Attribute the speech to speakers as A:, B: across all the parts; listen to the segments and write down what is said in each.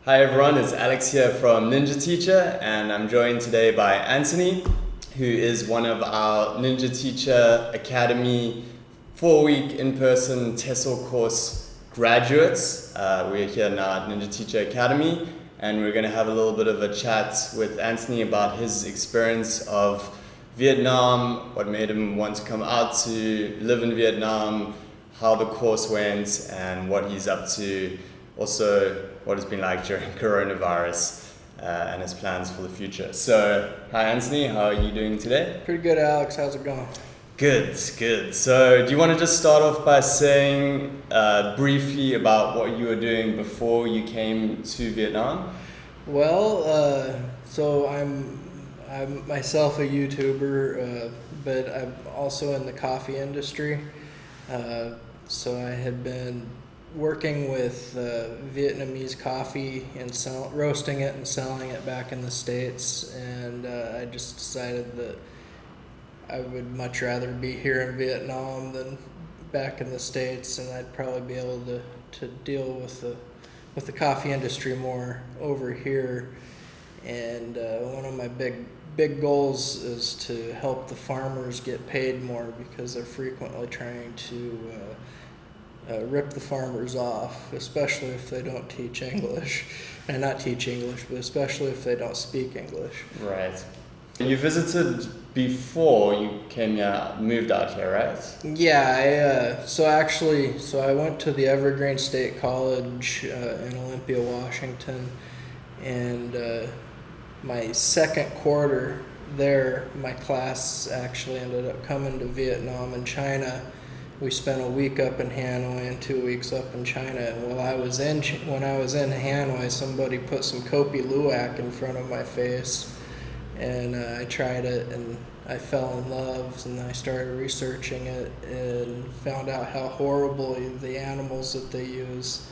A: Hi everyone, it's Alex here from Ninja Teacher, and I'm joined today by Anthony, who is one of our Ninja Teacher Academy 4-week in-person TESOL course graduates. We're here now at Ninja Teacher Academy, and we're going to have a little bit of a chat with Anthony about his experience of Vietnam, what made him want to come out to live in Vietnam, how the course went, and what he's up to. Also, what it's been like during coronavirus and his plans for the future. So, hi Anthony, how are you doing today?
B: Pretty good, Alex. How's it going?
A: Good, good. So, do you want to just start off by saying briefly about what you were doing before you came to Vietnam?
B: Well, so I'm myself a YouTuber, but I'm also in the coffee industry. So I had been working with Vietnamese coffee and roasting it and selling it back in the States, and I just decided that I would much rather be here in Vietnam than back in the States, and I'd probably be able to deal with the coffee industry more over here. And one of my big goals is to help the farmers get paid more, because they're frequently trying to rip the farmers off, especially if they don't teach English. And not teach English, but especially if they don't speak English.
A: Right. You visited before you moved out here, right?
B: Yeah, so I went to the Evergreen State College in Olympia, Washington, and my second quarter there, my class actually ended up coming to Vietnam and China. We spent a week up in Hanoi and 2 weeks up in China. And when I was in Hanoi, somebody put some Kopi Luwak in front of my face, and I tried it and I fell in love. And I started researching it and found out how horribly the animals that they use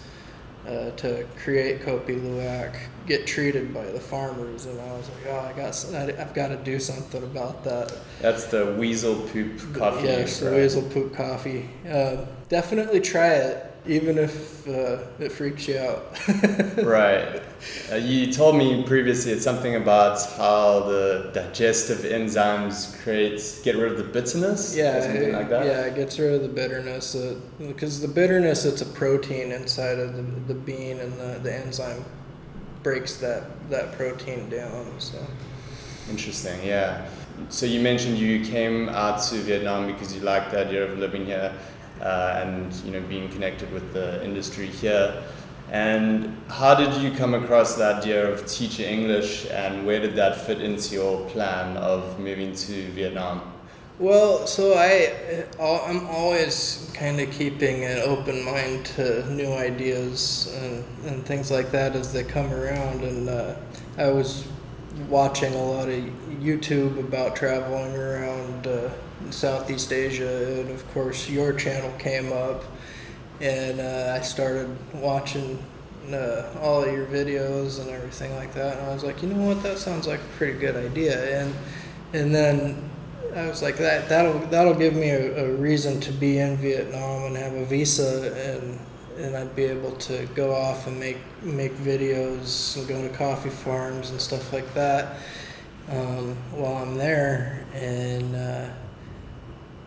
B: to create Kopi Luwak get treated by the farmers. And I was like, oh, I've got to do something about that.
A: That's the weasel poop coffee.
B: Yes,
A: right?
B: the weasel poop coffee. Definitely try it, even if it freaks you out.
A: Right. You told me previously it's something about how the digestive enzymes get rid of the bitterness.
B: Yeah,
A: or something like that.
B: Yeah, it gets rid of the bitterness. Because the bitterness, it's a protein inside of the bean, and the enzyme breaks that protein down. So.
A: Interesting. Yeah. So you mentioned you came out to Vietnam because you liked the idea of living here and being connected with the industry here. And how did you come across the idea of teaching English, and where did that fit into your plan of moving to Vietnam?
B: Well, so I'm always kind of keeping an open mind to new ideas and things like that as they come around. And I was watching a lot of YouTube about traveling around Southeast Asia, and of course your channel came up, and I started watching all of your videos and everything like that, and I was like, you know what, that sounds like a pretty good idea. And then I was like, that'll give me a reason to be in Vietnam and have a visa, and I'd be able to go off and make videos and go to coffee farms and stuff like that while I'm there. And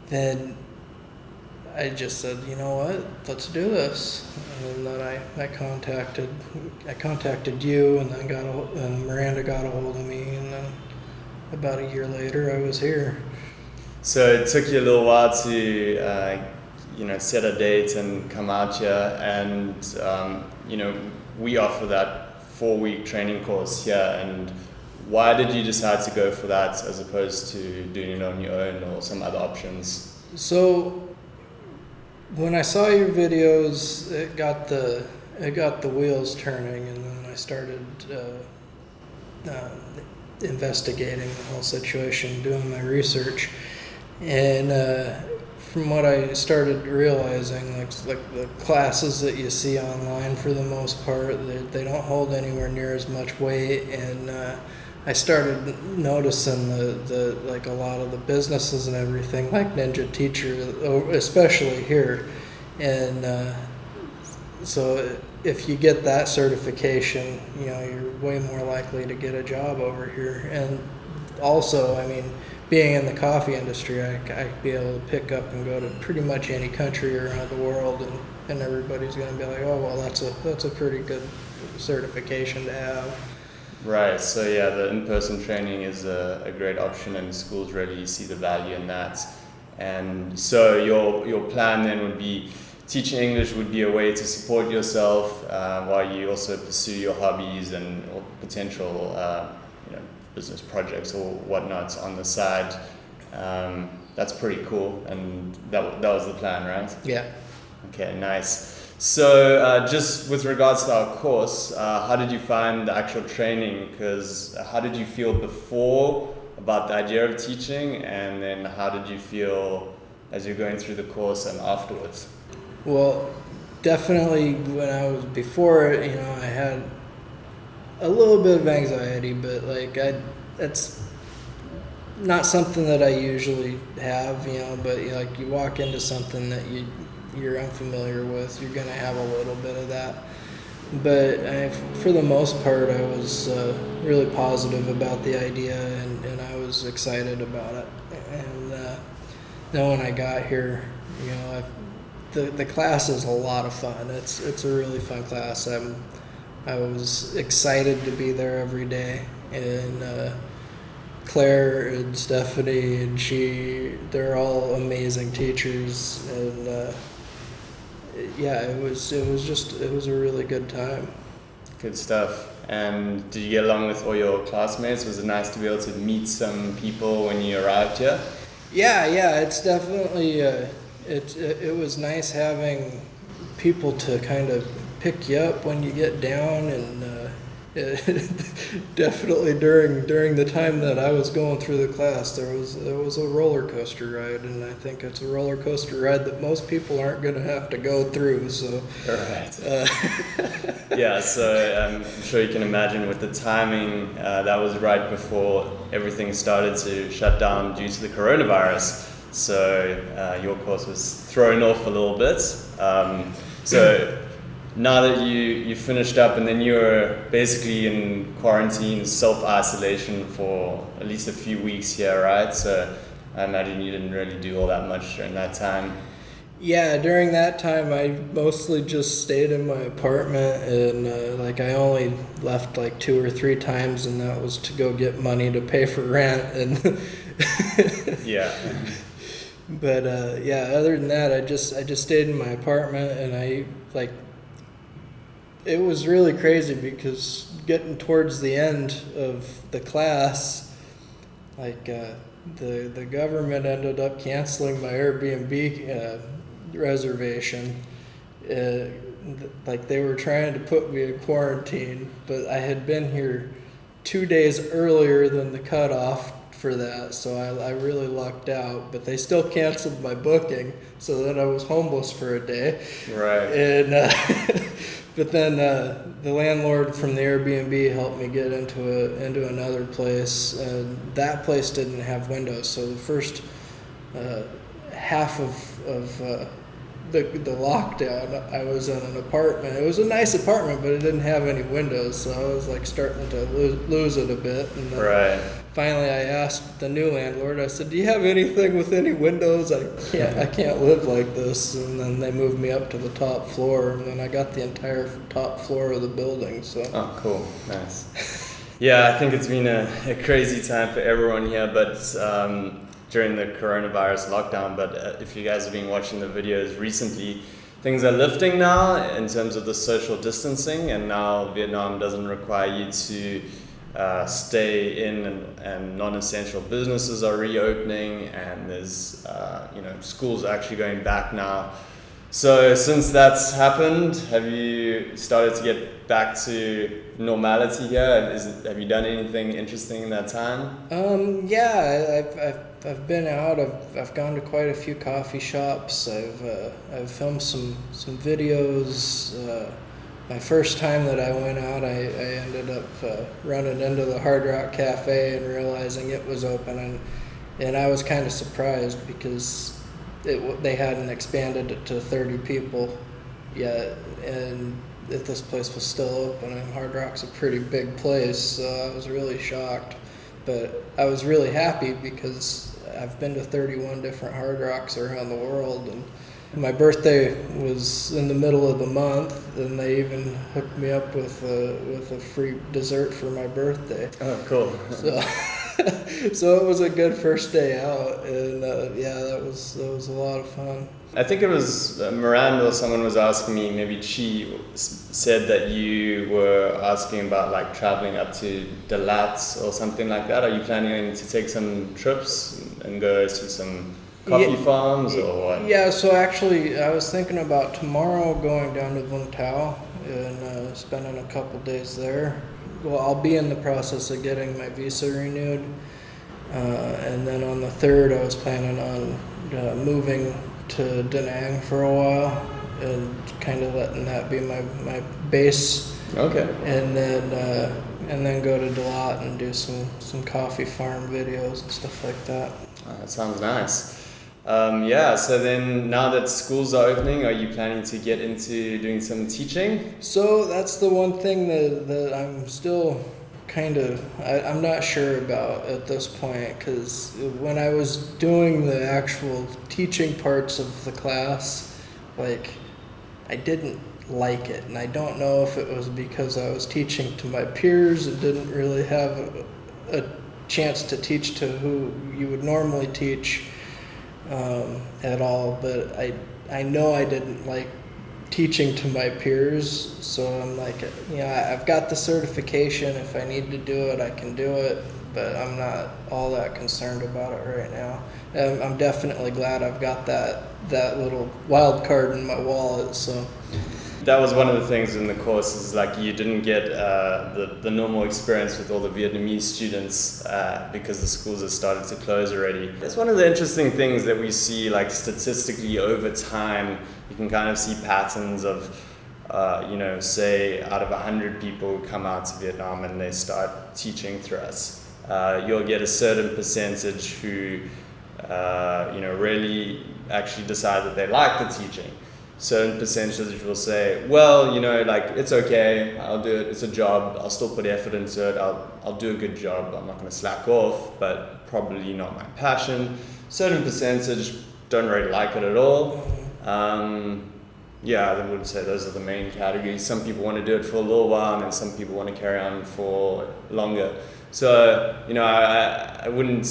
B: then I just said, you know what, let's do this. And then I contacted you, and then Miranda got a hold of me, and then about a year later I was here.
A: So it took you a little while to set a date and come out here, and we offer that 4-week training course here. And why did you decide to go for that as opposed to doing it on your own or some other options?
B: So when I saw your videos, it got the wheels turning, and then I started investigating the whole situation, doing my research, and from what I started realizing, like the classes that you see online, for the most part, they don't hold anywhere near as much weight. And I started noticing the like a lot of the businesses and everything, like Ninja Teacher, especially here, and so if you get that certification, you know, you're way more likely to get a job over here. And also, I mean, being in the coffee industry, I'd be able to pick up and go to pretty much any country around the world, and everybody's going to be like, oh, well, that's a pretty good certification to have.
A: Right. So yeah, the in-person training is a great option, and schools really see the value in that. And so your plan then would be teaching English would be a way to support yourself while you also pursue your hobbies and or potential business projects or whatnot on the side. That's pretty cool, and that was the plan, right?
B: Yeah.
A: Okay, nice. So just with regards to our course, how did you find the actual training? Because how did you feel before about the idea of teaching, and then how did you feel as you're going through the course and afterwards?
B: Well, definitely when I was before, you know, I had a little bit of anxiety, but like it's not something that I usually have, you know, but like you walk into something that you're unfamiliar with, you're going to have a little bit of that. But for the most part, I was really positive about the idea, and I was excited about it. And then when I got here, you know, the class is a lot of fun. It's a really fun class. I was excited to be there every day, and Claire and Stephanie and they're all amazing teachers, and yeah, it was a really good time.
A: Good stuff. And did you get along with all your classmates? Was it nice to be able to meet some people when you arrived here?
B: Yeah, it's definitely it was nice having people to kind of pick you up when you get down, and definitely during the time that I was going through the class, there was a roller coaster ride, and I think it's a roller coaster ride that most people aren't going to have to go through. So,
A: all right. Yeah, so I'm sure you can imagine with the timing, that was right before everything started to shut down due to the coronavirus. So your course was thrown off a little bit. So now that you finished up, and then you were basically in quarantine, self-isolation for at least a few weeks here, right? So I imagine you didn't really do all that much during that time.
B: Yeah, during that time, I mostly just stayed in my apartment, and like I only left like 2 or 3 times, and that was to go get money to pay for rent. And
A: yeah.
B: But yeah, other than that, I just stayed in my apartment, and it was really crazy because getting towards the end of the class, like the government ended up canceling my Airbnb reservation. Like they were trying to put me in quarantine, but I had been here 2 days earlier than the cutoff for that, so I really lucked out. But they still canceled my booking, so then I was homeless for a day.
A: Right.
B: And but then the landlord from the Airbnb helped me get into another place, and that place didn't have windows. So the first half of the lockdown, I was in an apartment. It was a nice apartment, but it didn't have any windows, so I was like starting to lose it a bit. And then
A: right.
B: Finally, I asked the new landlord. I said, "Do you have anything with any windows? I can't live like this." And then they moved me up to the top floor, and then I got the entire top floor of the building. So.
A: Oh, cool, nice. Yeah, I think it's been a crazy time for everyone here, but during the coronavirus lockdown. But if you guys have been watching the videos recently, things are lifting now in terms of the social distancing, and now Vietnam doesn't require you to stay in, and non-essential businesses are reopening, and there's schools are actually going back now. So since that's happened, have you started to get back to normality here? Have you done anything interesting in that time?
B: Yeah, I've been out. I've gone to quite a few coffee shops. I've filmed some videos. My first time that I went out, I ended up running into the Hard Rock Cafe and realizing it was open, and I was kind of surprised because they hadn't expanded it to 30 people yet, and if this place was still open. And Hard Rock's a pretty big place, so I was really shocked. But I was really happy because I've been to 31 different Hard Rocks around the world, and my birthday was in the middle of the month, and they even hooked me up with a free dessert for my birthday.
A: Oh, cool.
B: So, so it was a good first day out, and yeah, that was a lot of fun.
A: I think it was Miranda or someone was asking me, maybe she said that you were asking about like traveling up to the Lats or something like that. Are you planning to take some trips and go to some coffee farms or what?
B: Yeah, so actually I was thinking about tomorrow going down to Vung Tau and spending a couple days there. Well, I'll be in the process of getting my visa renewed, and then on the 3rd I was planning on moving to Da Nang for a while and kind of letting that be my base.
A: Okay.
B: And then go to Dalat and do some coffee farm videos and stuff like that.
A: That sounds nice. Yeah, so then now that schools are opening, are you planning to get into doing some teaching?
B: So that's the one thing that I'm still I'm not sure about at this point, because when I was doing the actual teaching parts of the class, like, I didn't like it, and I don't know if it was because I was teaching to my peers and didn't really have a chance to teach to who you would normally teach at all, but I know I didn't like teaching to my peers, so I'm like, I've got the certification. If I need to do it, I can do it, but I'm not all that concerned about it right now. I'm definitely glad I've got that little wild card in my wallet. So
A: that was one of the things in the course, is like you didn't get the normal experience with all the Vietnamese students because the schools have started to close already. It's one of the interesting things that we see, like statistically over time. You can kind of see patterns of, say out of 100 people who come out to Vietnam and they start teaching through us, you'll get a certain percentage who, really actually decide that they like the teaching. Certain percentage will say, well, it's okay, I'll do it, it's a job, I'll still put effort into it, I'll do a good job, I'm not going to slack off, but probably not my passion. Certain percentage don't really like it at all. I would say those are the main categories. Some people want to do it for a little while, and then some people want to carry on for longer. So, I wouldn't,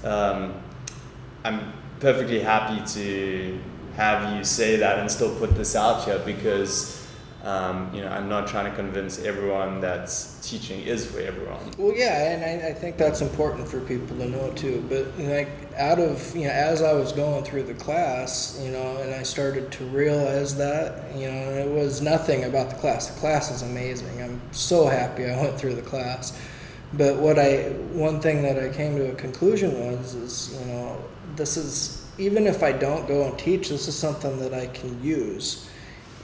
A: I'm perfectly happy to have you say that and still put this out here, because I'm not trying to convince everyone that teaching is for everyone.
B: Well, yeah, and I think that's important for people to know too. But like, as I was going through the class, and I started to realize that, it was nothing about the class. The class is amazing. I'm so happy I went through the class. But one thing that I came to a conclusion is, this is, even if I don't go and teach, this is something that I can use.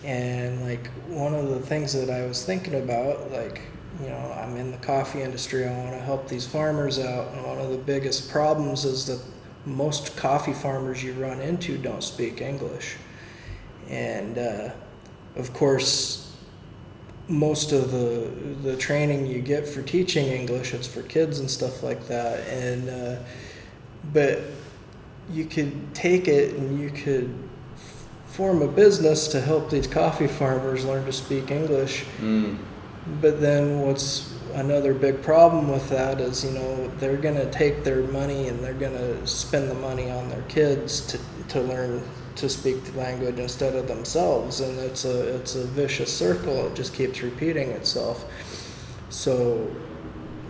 B: And like, one of the things that I was thinking about, like, I'm in the coffee industry, I want to help these farmers out, and one of the biggest problems is that most coffee farmers you run into don't speak English. And of course, most of the training you get for teaching English, it's for kids and stuff like that. And but you could take it and you could form a business to help these coffee farmers learn to speak English. But then what's another big problem with that is, they're going to take their money and they're going to spend the money on their kids to learn to speak the language instead of themselves, and it's a vicious circle. It just keeps repeating itself. So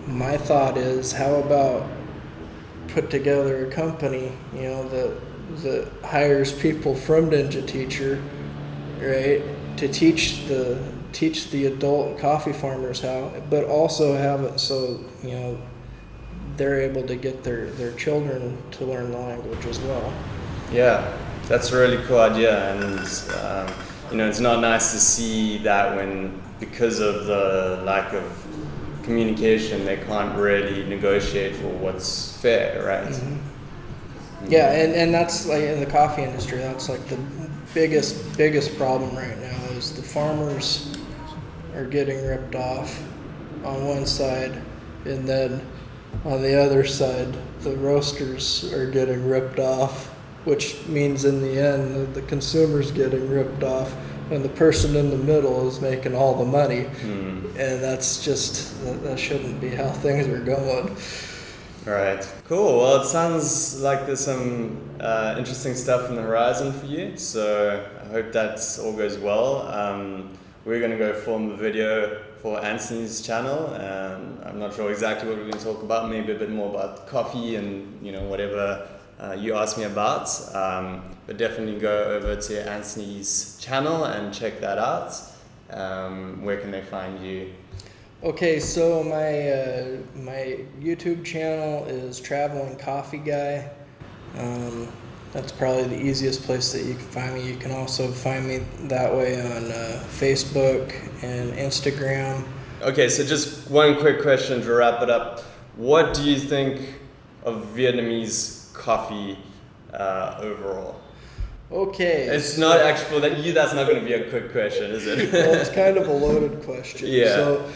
B: my thought is, how about put together a company, that hires people from Ninja Teacher, right, to teach the adult coffee farmers how, but also have it so they're able to get their children to learn the language as well.
A: Yeah, that's a really cool idea, and it's not nice to see that when, because of the lack of communication, they can't really negotiate for what's fair, right?
B: Mm-hmm. Yeah, and that's like in the coffee industry, that's like the biggest problem right now is the farmers are getting ripped off on one side, and then on the other side, the roasters are getting ripped off, which means in the end the consumer's getting ripped off, and the person in the middle is making all the money. And that's just, that shouldn't be how things are going.
A: Right. Cool. Well, it sounds like there's some interesting stuff on the horizon for you. So I hope that all goes well. We're going to go film a video for Anthony's channel. I'm not sure exactly what we're going to talk about. Maybe a bit more about coffee and whatever you ask me about. But definitely go over to Anthony's channel and check that out. Where can they find you?
B: Okay, so my YouTube channel is Traveling Coffee Guy. That's probably the easiest place that you can find me. You can also find me that way on Facebook and Instagram.
A: Okay, so just one quick question to wrap it up. What do you think of Vietnamese coffee overall?
B: Okay.
A: It's not actually for you. That's not going to be a quick question, is it?
B: Well, it's kind of a loaded question.
A: Yeah.
B: So,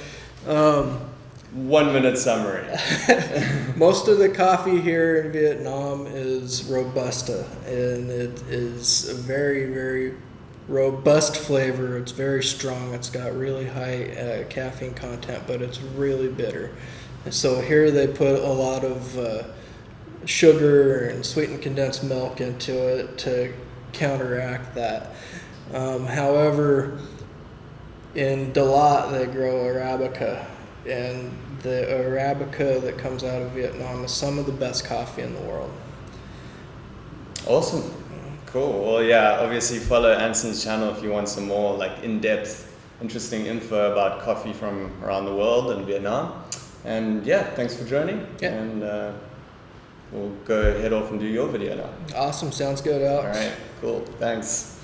A: 1 minute summary.
B: most of the coffee here in Vietnam is Robusta, and it is a very, very robust flavor. It's very strong. It's got really high caffeine content, but it's really bitter. And so here they put a lot of sugar and sweetened condensed milk into it to counteract that. However, in Dalat they grow Arabica, and the Arabica that comes out of Vietnam is some of the best coffee in the world.
A: Awesome. Cool. Well, yeah, obviously follow Anson's channel if you want some more like in-depth, interesting info about coffee from around the world and Vietnam. And yeah, thanks for joining.
B: Yeah.
A: And we'll go head off and do your video now.
B: Awesome. Sounds good, Alex.
A: All right. Cool. Thanks.